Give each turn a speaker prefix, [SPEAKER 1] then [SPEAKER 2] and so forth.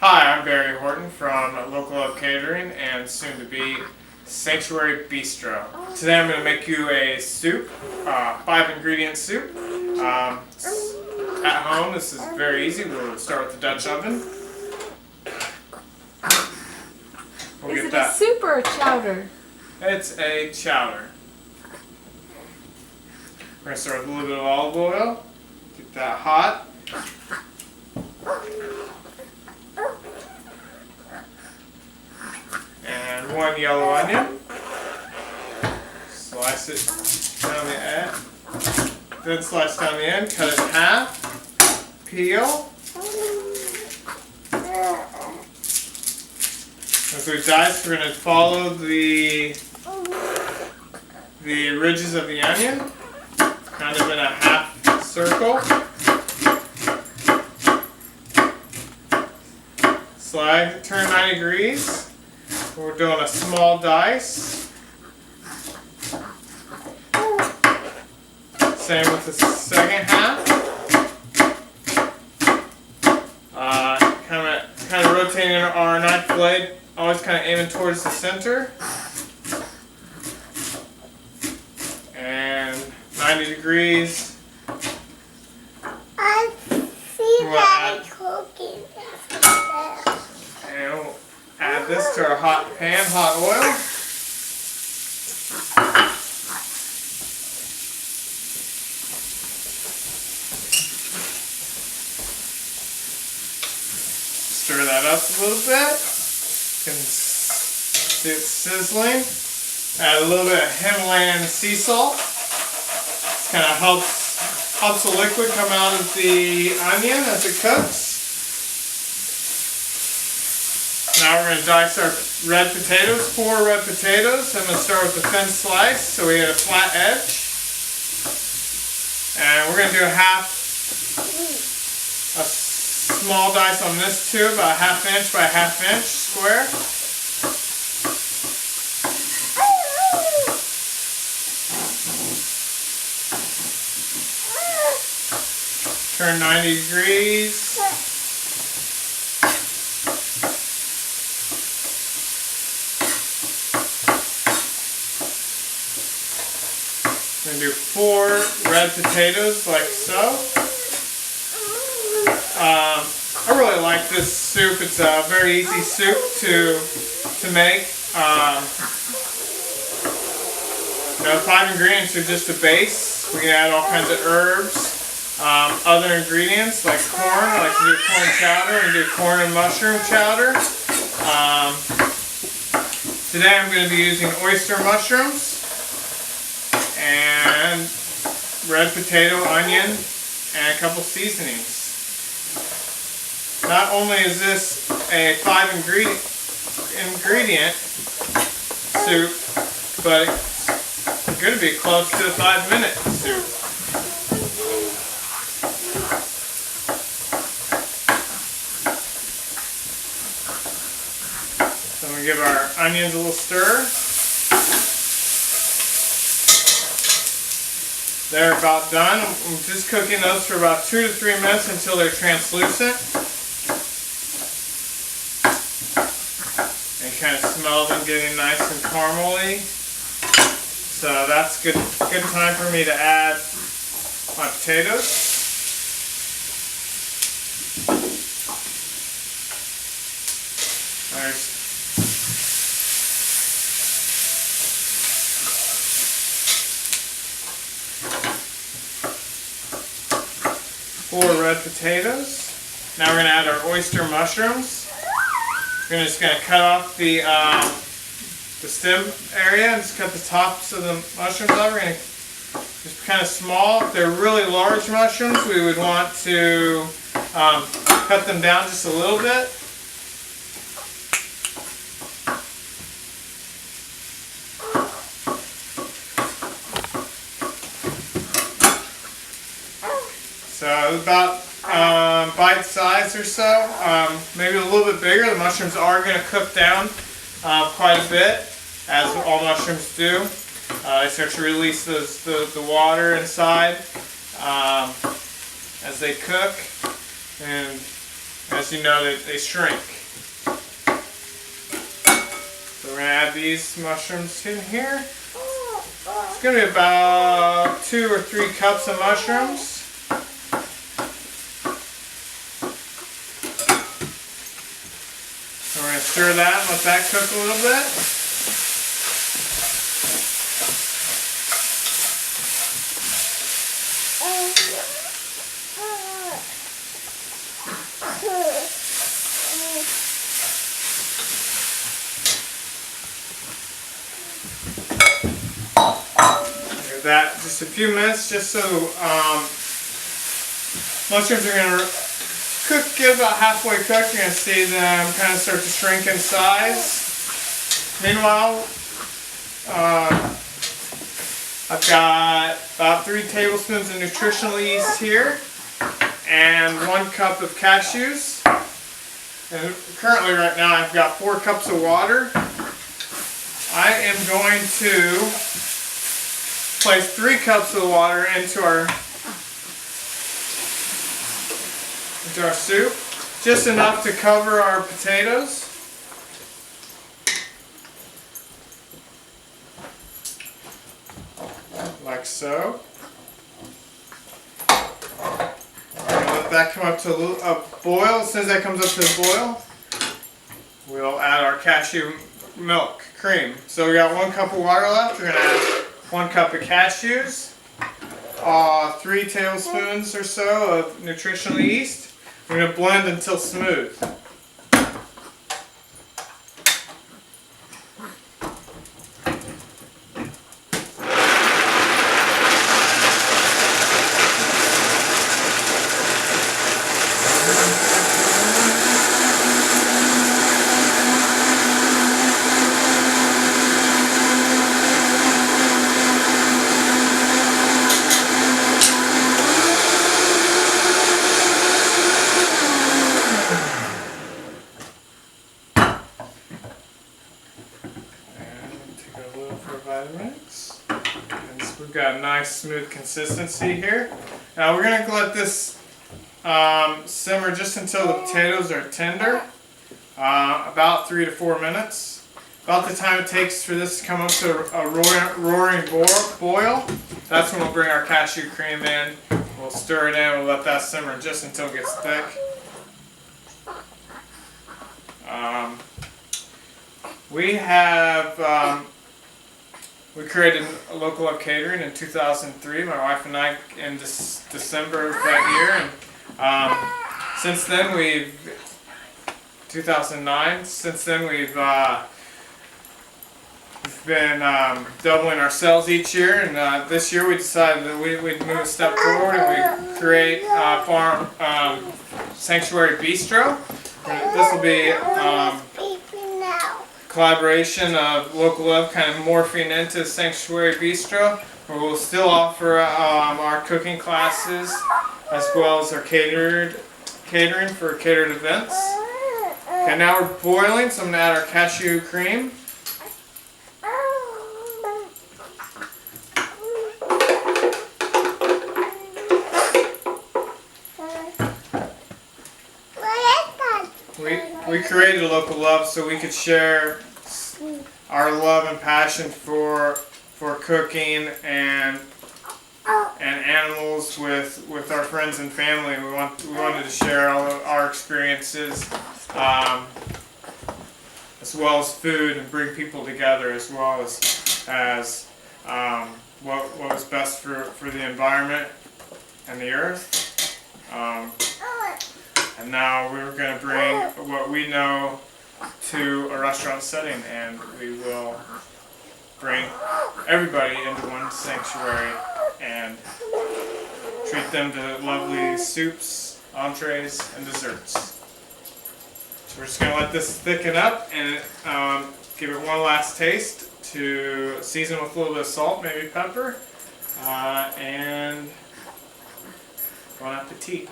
[SPEAKER 1] Hi, I'm Barry Horton from Local Love Catering and soon to be Sanctuary Bistro. Today I'm going to make you a soup, 5-ingredient soup. At home, this is very easy. We'll start with the Dutch oven.
[SPEAKER 2] Is it a soup or a chowder?
[SPEAKER 1] It's a chowder. We're going to start with a little bit of olive oil. Get that hot. And 1 yellow onion. Slice it down the end. Then slice down the end, cut it in half. Peel. As we dice, we're going to follow the ridges of the onion, kind of in a half circle. Slide, turn 90 degrees. We're doing a small dice. Same with the second half. Kind of rotating our knife blade, always kind of aiming towards the center. And 90 degrees.
[SPEAKER 3] I see Daddy cooking.
[SPEAKER 1] And we'll add this to our hot pan, hot oil. Stir that up a little bit. You can see it sizzling. Add a little bit of Himalayan sea salt. This kind of helps the liquid come out of the onion as it cooks. Now we're going to dice our red potatoes, 4 red potatoes. I'm going to start with the thin slice so we get a flat edge. And we're going to do a small dice on this too, about 1/2 inch by 1/2 inch square. Turn 90 degrees. I'm going to do 4 red potatoes like so. I really like this soup. It's a very easy soup to make. 5 ingredients are just a base. We can add all kinds of herbs. Other ingredients like corn. I like to do corn chowder and do corn and mushroom chowder. Today I'm going to be using oyster mushrooms and red potato, onion, and a couple seasonings. Not only is this a 5-ingredient soup, but it's going to be close to a 5-minute soup. So I'm going to give our onions a little stir. They're about done. I'm just cooking those for about 2 to 3 minutes until they're translucent. And kind of smell them getting nice and caramely. So that's good time for me to add my potatoes. There's 4 red potatoes. Now we're going to add our oyster mushrooms. We're just going to cut off the stem area and just cut the tops of the mushrooms off. We're going to just kind of small. If they're really large mushrooms, we would want to cut them down just a little bit. So about bite size or so, maybe a little bit bigger. The mushrooms are going to cook down quite a bit, as all mushrooms do. They start to release the water inside as they cook. And As you know, they shrink. So we're going to add these mushrooms in here. It's going to be about 2 or 3 cups of mushrooms. So we're going to stir that and let that cook a little bit. That just a few minutes, just so mushrooms are going to cook, get about halfway cooked. You're going to see them kind of start to shrink in size. Meanwhile, I've got about 3 tablespoons of nutritional yeast here and 1 cup of cashews. And currently right now I've got 4 cups of water. I am going to place 3 cups of water into our soup, just enough to cover our potatoes. Like so. We're going to let that come up to a boil. As soon as that comes up to a boil, we'll add our cashew milk cream. So we got 1 cup of water left. We're going to add 1 cup of cashews, 3 tablespoons or so of nutritional yeast. We're going to blend until smooth. Vitamix. And so we've got a nice smooth consistency here. Now we're going to let this simmer just until the potatoes are tender, about 3 to 4 minutes. About the time it takes for this to come up to a roaring boil, that's when we'll bring our cashew cream in. We'll stir it in, we'll let that simmer just until it gets thick. We created a Local Love Catering in 2003, my wife and I, in December of that year. And since then, 2009, since then we've been doubling our sales each year. And this year we decided that we'd move a step forward and we'd create a farm sanctuary bistro. This will be collaboration of Local Love kind of morphing into Sanctuary Bistro, where we'll still offer our cooking classes as well as our catering for catered events. Okay, now we're boiling, so I'm going to add our cashew cream. We created a Local Love so we could share our love and passion for cooking and animals with our friends and family. We wanted to share all of our experiences, as well as food, and bring people together, as well as what was best for the environment and the earth. And now we're going to bring what we know to a restaurant setting, and we will bring everybody into one sanctuary and treat them to lovely soups, entrees, and desserts. So we're just going to let this thicken up and give it one last taste, to season with a little bit of salt, maybe pepper, and bon appetit.